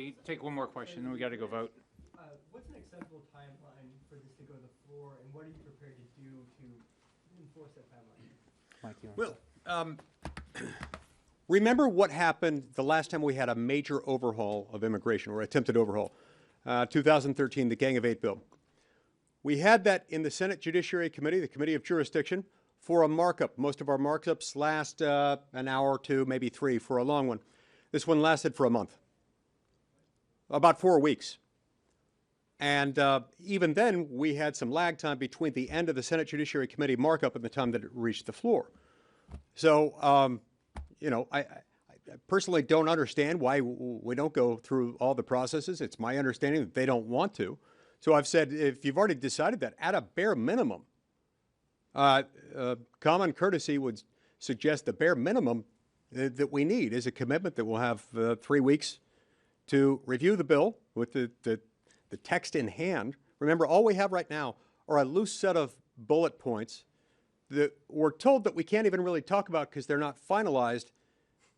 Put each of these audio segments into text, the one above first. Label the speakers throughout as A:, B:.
A: everybody. Take one more question, then we got to go vote.
B: What's an acceptable timeline for this to go to the floor, and what are you prepared to do to enforce that timeline?
A: Mike, you
C: Well, remember what happened the last time we had a major overhaul of immigration, or attempted overhaul, 2013, the Gang of Eight bill. We had that in the Senate Judiciary Committee, the Committee of Jurisdiction, for a markup. Most of our markups last an hour or two, maybe 3 for a long one. This one lasted for a month, about 4 weeks. And even then, we had some lag time between the end of the Senate Judiciary Committee markup and the time that it reached the floor. So, you know, I personally don't understand why we don't go through all the processes. It's my understanding that they don't want to. So I've said, if you've already decided that, at a bare minimum, common courtesy would suggest the bare minimum that we need is a commitment that we'll have 3 weeks to review the bill with the text in hand. Remember, all we have right now are a loose set of bullet points that we're told that we can't even really talk about because they're not finalized,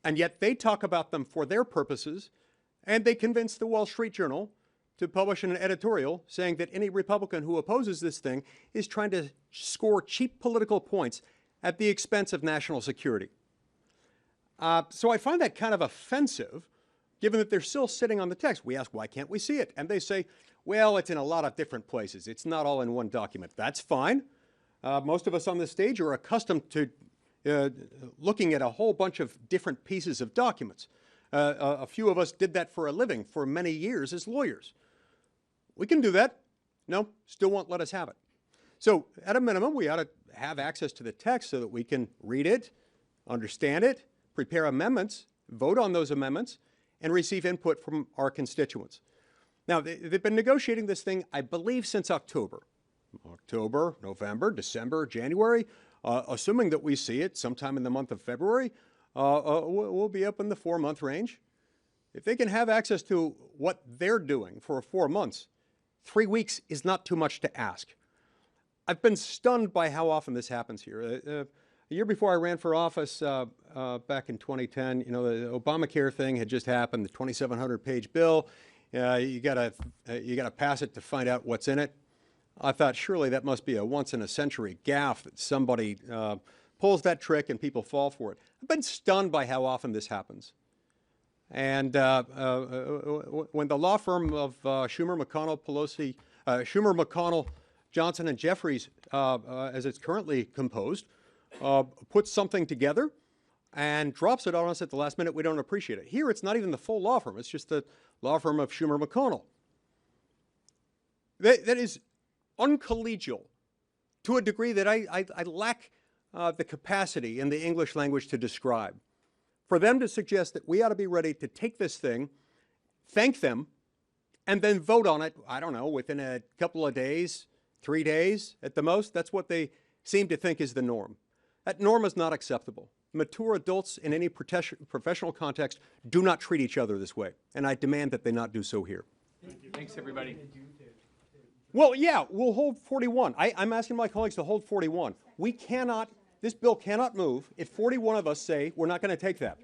C: and yet they talk about them for their purposes, and they convince the Wall Street Journal to publish an editorial saying that any Republican who opposes this thing is trying to score cheap political points at the expense of national security. So I find that kind of offensive, given that they're still sitting on the text. We ask, why can't we see it? And they say, well, it's in a lot of different places. It's not all in one document. That's fine. Most of us on this stage are accustomed to looking at a whole bunch of different pieces of documents. A few of us did that for a living for many years as lawyers. We can do that. No, still won't let us have it. So at a minimum, we ought to have access to the text so that we can read it, understand it, prepare amendments, vote on those amendments, and receive input from our constituents. Now, they've been negotiating this thing, I believe, since October. October, November, December, January. Assuming that we see it sometime in the month of February, we'll be up in the 4-month range. If they can have access to what they're doing for 4 months, 3 weeks is not too much to ask. I've been stunned by how often this happens here. A year before I ran for office back in 2010, you know, the Obamacare thing had just happened, the 2,700-page bill. You gotta pass it to find out what's in it. I thought, surely that must be a once-in-a-century gaffe that somebody pulls that trick and people fall for it. I've been stunned by how often this happens. And when the law firm of Schumer, McConnell, Pelosi, Schumer, McConnell, Johnson, and Jeffries, as it's currently composed, puts something together and drops it on us at the last minute, we don't appreciate it. Here, it's not even the full law firm. It's just the law firm of Schumer, McConnell. That is uncollegial to a degree that I lack the capacity in the English language to describe. For them to suggest that we ought to be ready to take this thing, thank them, and then vote on it, I don't know, within a couple of days, 3 days at the most, that's what they seem to think is the norm. That norm is not acceptable. Mature adults in any professional context do not treat each other this way, and I demand that they not do so here.
A: Thanks, everybody.
C: Well, yeah, we'll hold 41. I'm asking my colleagues to hold 41. We cannot, this bill cannot move if 41 of us say we're not going to take that.